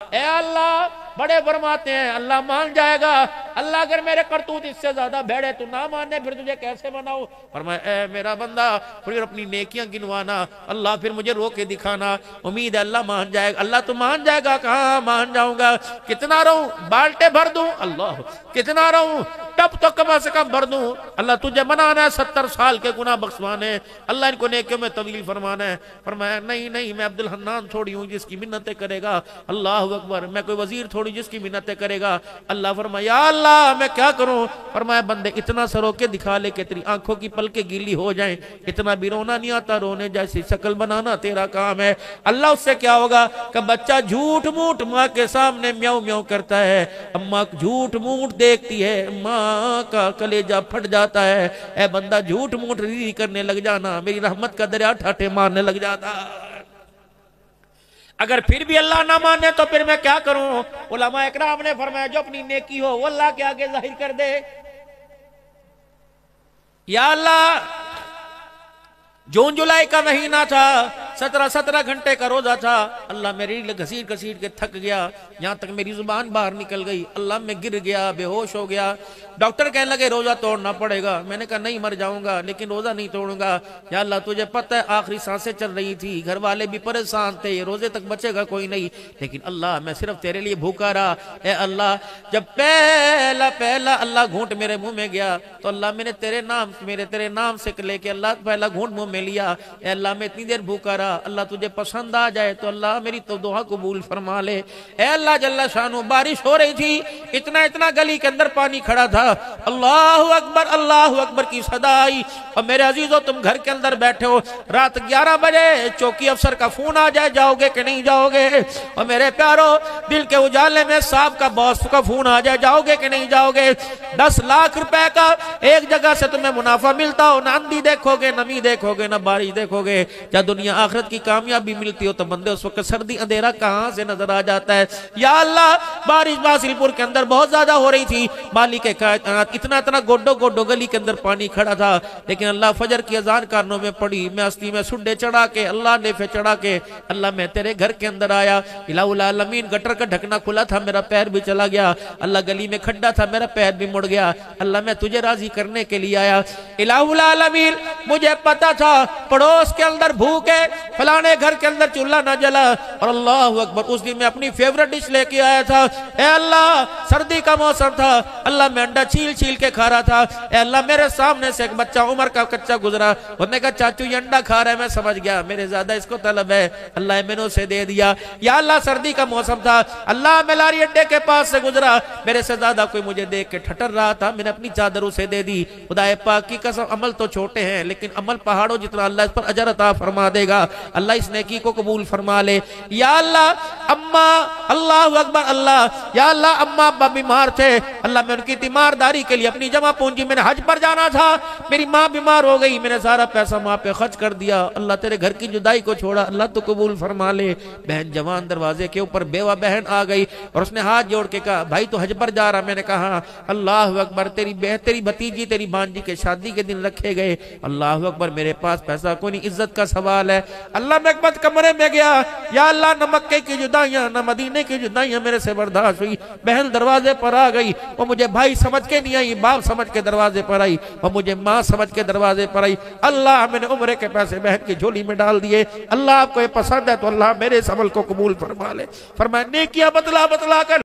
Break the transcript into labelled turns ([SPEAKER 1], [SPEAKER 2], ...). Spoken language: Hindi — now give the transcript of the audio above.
[SPEAKER 1] ए अल्लाह बड़े फरमाते हैं अल्लाह मान जाएगा। अल्लाह अगर मेरे करतूत इससे ज्यादा भेड़े तू ना माने फिर तुझे कैसे बनाओ। फरमाया ए मेरा बंदा फिर अपनी नेकियां गिनवाना, अल्लाह फिर मुझे रो के दिखाना, उम्मीद है अल्लाह मान जाएगा। अल्लाह तो मान जाएगा, कहाँ मान जाऊंगा, कितना रहूं, बाल्टे भर दूं, अल्लाह कितना रहूं, टब तो कम से कम भर दूं। अल्लाह तुझे बनाना है 70 साल के गुनाह बख्शवाने, अल्लाह इनको नेकियों में तवील फरमाना है। फरमाया नहीं नहीं मैं अब्दुल हन्नान थोड़ी हूँ जिसकी मिन्नतें करेगा, अल्लाह अकबर, मैं कोई वजीर थोड़ी जिसकी मिन्नतें करेगा। अल्लाह फरमाया अल्लाह मैं क्या करूं। फरमाया बंदे इतना सरो के दिखा ले कि तेरी आंखों की पलके गीली हो जाएं, इतना भी रोना नहीं आता, रोने जैसी शक्ल बनाना तेरा काम है। अल्लाह उससे क्या होगा कि बच्चा झूठ मूठ माँ के सामने म्याऊ म्याऊ करता है, अम्मा झूठ मूठ देखती है, माँ का कलेजा फट जाता है। ए बंदा झूठ मूठ री करने लग जाना, मेरी रहमत का दरिया ठाठे मारने लग जाता। अगर फिर भी अल्लाह ना माने तो फिर मैं क्या करूं। उलमा इकराम ने फरमाया जो अपनी नेकी हो वो अल्लाह के आगे जाहिर कर दे। या अल्लाह जून जुलाई का महीना था, 17 घंटे का रोजा था, अल्लाह मेरी घसीट घसीट के थक गया, यहाँ तक मेरी जुबान बाहर निकल गई, अल्लाह मैं गिर गया, बेहोश हो गया। डॉक्टर कहने लगे रोजा तोड़ना पड़ेगा। मैंने कहा नहीं मर जाऊंगा लेकिन रोजा नहीं तोड़ूंगा। या अल्लाह तुझे पता है आखिरी सांसें चल रही थी, घर वाले भी परेशान थे, रोजे तक बचेगा कोई नहीं, लेकिन अल्लाह मैं सिर्फ तेरे लिए भूखा रहा। ए अल्लाह जब पहला पहला अल्लाह घूंट मेरे मुंह में गया तो अल्लाह मैंने तेरे नाम से लेके अल्लाह पहला घूंट मुंह में लिया। ए अल्लाह मैं इतनी देर भूखा रहा, अल्लाह तुझे पसंद आ जाए तो अल्लाह मेरी तो दुआ कबूल फरमा ले। ए अल्लाह जल्ला शानू बारिश हो रही थी, इतना इतना गली के अंदर पानी खड़ा था, अल्लाह अकबर की सदा आई। और मेरे अजीजों तुम घर के अंदर बैठे हो, रात 11 बजे चौकी अफसर का फोन आ जाए जाओगे कि नहीं जाओगे। और मेरे प्यारो दिल के उजाले में साहब का बॉस का फोन आ जाए जाओगे कि नहीं जाओगे। 10 लाख रुपए का एक जगह से तुम्हें मुनाफा मिलता हो, ना आंधी देखोगे, नमी देखोगे, ना बारिश देखोगे। जब दुनिया आखिरत की कामयाबी मिलती हो तो बंदे उस वक्त सर्दी अंधेरा कहां से नजर आ जाता है। या अल्लाह बारिश बासिलपुर के अंदर बहुत ज्यादा हो रही थी, मालिक इतना इतना गोडो गोडो गली के अंदर पानी खड़ा था, लेकिन अल्लाह फजर की अजान कानों में पड़ी, मैं हस्ती में सुड्डे चढ़ा के अल्लाह ने फिर चढ़ा के अल्लाह मैं तेरे घर के अंदर आया। इलाहुल आलमीन गटर का ढकना खुला था, मेरा पैर भी चला गया, अल्लाह गली में खड्डा था, मेरा पैर भी मुड़ गया, अल्लाह मैं तुझे राजी करने के लिए आया। इलाहुल आलमीन मुझे पता था पड़ोस के अंदर भूख है, फलाने घर के अंदर चूल्हा ना जला, और अल्लाह अकबर उस दिन मैं अपनी फेवरेट डिश लेके आया था। ए अल्लाह सर्दी का मौसम था, अल्लाह मैं अंडा छील छील के खा रहा था। ए अल्लाह मेरे सामने से एक बच्चा उम्र का कच्चा गुजरा, उसने कहा चाचू ये अंडा खा रहा है, मैं समझ गया मेरे ज्यादा इसको तलब है, अल्लाह मैंने उसे दे दिया। या अल्लाह सर्दी का मौसम था, अल्लाह मैं लारी अड्डे के पास से गुजरा, मेरे से ज्यादा कोई मुझे देख के ठटर रहा था, मैंने अपनी चादर उसे दे दी। खुदाए पाक की कसम अमल तो छोटे हैं लेकिन अमल पहाड़ों जितना, अल्लाह इस पर अजर अता फरमा देगा, अल्लाह इस नेकी को कबूल फरमा ले। या अल्लाह अम्मा अल्लाह अकबर अल्लाह, या अल्लाह अम्मा अब्बा बीमार थे, अल्लाह मैं उनकी तीमारदारी के लिए अपनी जमा पूंजी, मैंने हज पर जाना था, मेरी माँ बीमार हो गई, मैंने सारा पैसा माँ पे खर्च कर दिया, अल्लाह तेरे घर की जुदाई को छोड़ा, अल्लाह तो कबूल फरमा ले। बहन जवान दरवाजे के ऊपर बेवा बहन आ गई और उसने हाथ जोड़ के कहा भाई तो हज पर जा रहा। मैंने कहा अल्लाह अकबर तेरी भतीजी तेरी भांजी के शादी के दिन रखे गए, अल्लाह अकबर मेरे पास पैसा कोई नहीं, इज्जत का सवाल है। अल्लाह मैं एक कमरे में गया, या अल्लाह न मक्के की जुदाइयां न मदीने की जुदाइयां मेरे से बर्दाश्त हुई। बहन दरवाजे पर आ गई, वो मुझे भाई समझ के नहीं आई, बाप समझ के दरवाजे पर आई, वो मुझे माँ समझ के दरवाजे पर आई। अल्लाह मैंने उम्रे के पैसे बहन की झोली में डाल दिए। अल्लाह आपको ये पसंद है तो अल्लाह मेरे इस अमल को कबूल फरमा ले। फरमाया नेकियां बतला बतला कर